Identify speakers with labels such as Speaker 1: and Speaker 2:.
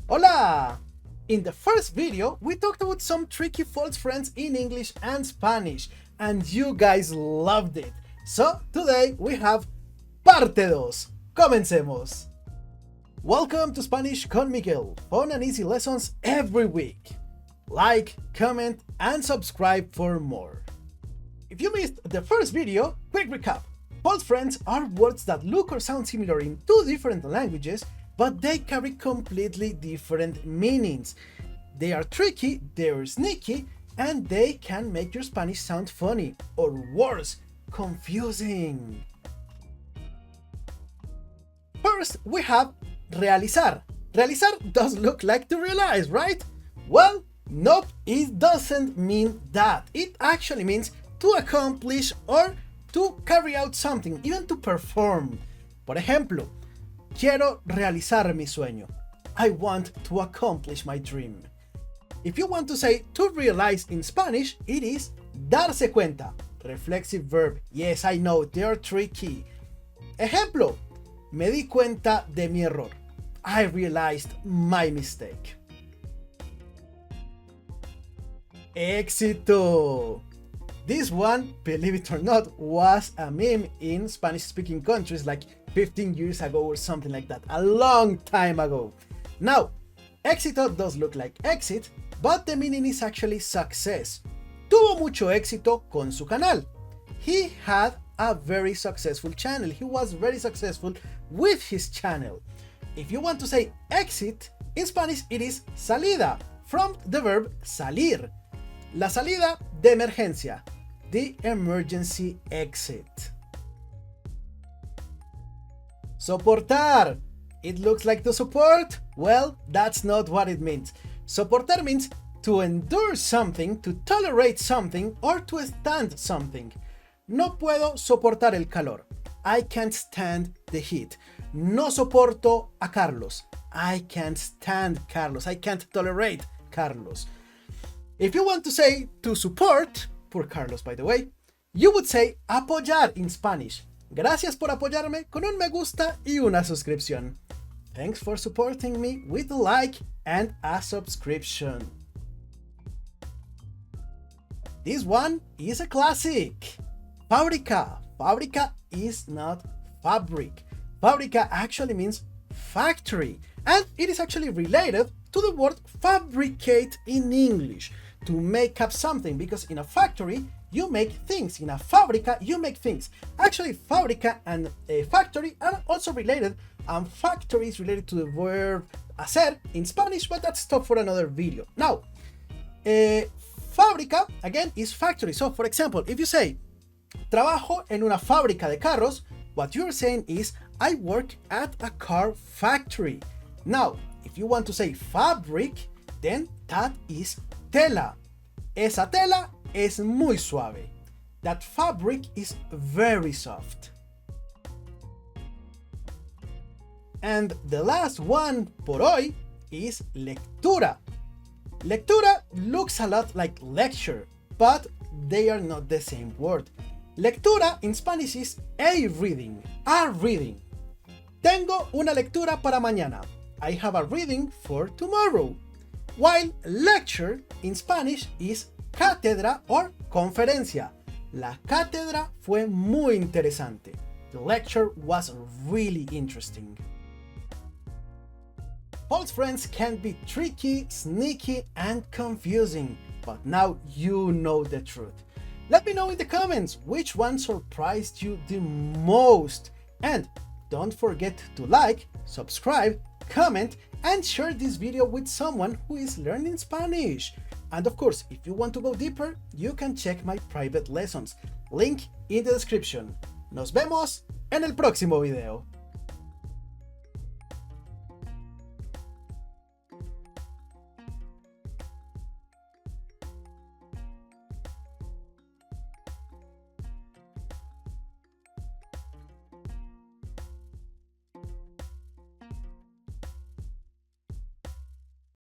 Speaker 1: Hola! In the first video, we talked about some tricky false friends in English and Spanish, and you guys loved it. So today we have parte 2. Comencemos! Welcome to Spanish con Miguel, fun and easy lessons every week. Like, comment, and subscribe for more. If you missed the first video, quick recap. False friends are words that look or sound similar in two different languages, but they carry completely different meanings. They are tricky, they're sneaky, and they can make your Spanish sound funny, or worse, confusing. First, we have realizar. Realizar does look like to realize, right? Well, nope, it doesn't mean that. It actually means to accomplish or to carry out something, even to perform. Por ejemplo, quiero realizar mi sueño. I want to accomplish my dream. If you want to say to realize in Spanish, it is darse cuenta. Reflexive verb. Yes, I know, they're tricky. Ejemplo, me di cuenta de mi error. I realized my mistake. Éxito. This one, believe it or not, was a meme in Spanish-speaking countries like 15 years ago or something like that, a long time ago. Now, éxito does look like exit, but the meaning is actually success. Tuvo mucho éxito con su canal. He had a very successful channel. He was very successful with his channel. If you want to say exit, in Spanish it is salida, from the verb salir. La salida de emergencia, the emergency exit. Soportar. It looks like to support? Well, that's not what it means. Soportar means to endure something, to tolerate something, or to stand something. No puedo soportar el calor. I can't stand the heat. No soporto a Carlos. I can't stand Carlos. I can't tolerate Carlos. If you want to say to support, poor Carlos by the way, you would say apoyar in Spanish. Gracias por apoyarme con un me gusta y una suscripción. Thanks for supporting me with a like and a subscription. This one is a classic. Fábrica. Fábrica is not fabric. Fábrica actually means factory, and it is actually related to the word fabricate in English, to make up something, because in a factory you make things, in a fábrica you make things. Actually, fábrica and a factory are also related, and factory is related to the verb hacer in Spanish, but that's stuff for another video. Now, fábrica again is factory. So for example, if you say trabajo en una fábrica de carros, what you're saying is I work at a car factory. Now, if you want to say fabric, then that is tela. Esa tela es muy suave. That fabric is very soft. And the last one por hoy is lectura. Lectura looks a lot like lecture, but they are not the same word. Lectura in Spanish is a reading, a reading. Tengo una lectura para mañana. I have a reading for tomorrow. While lecture in Spanish is cátedra or conferencia. La cátedra fue muy interesante. The lecture was really interesting. False friends can be tricky, sneaky, and confusing, but now you know the truth. Let me know in the comments which one surprised you the most. And don't forget to like, subscribe, comment, and share this video with someone who is learning Spanish. And of course, if you want to go deeper, you can check my private lessons. Link in the description. Nos vemos en el próximo video.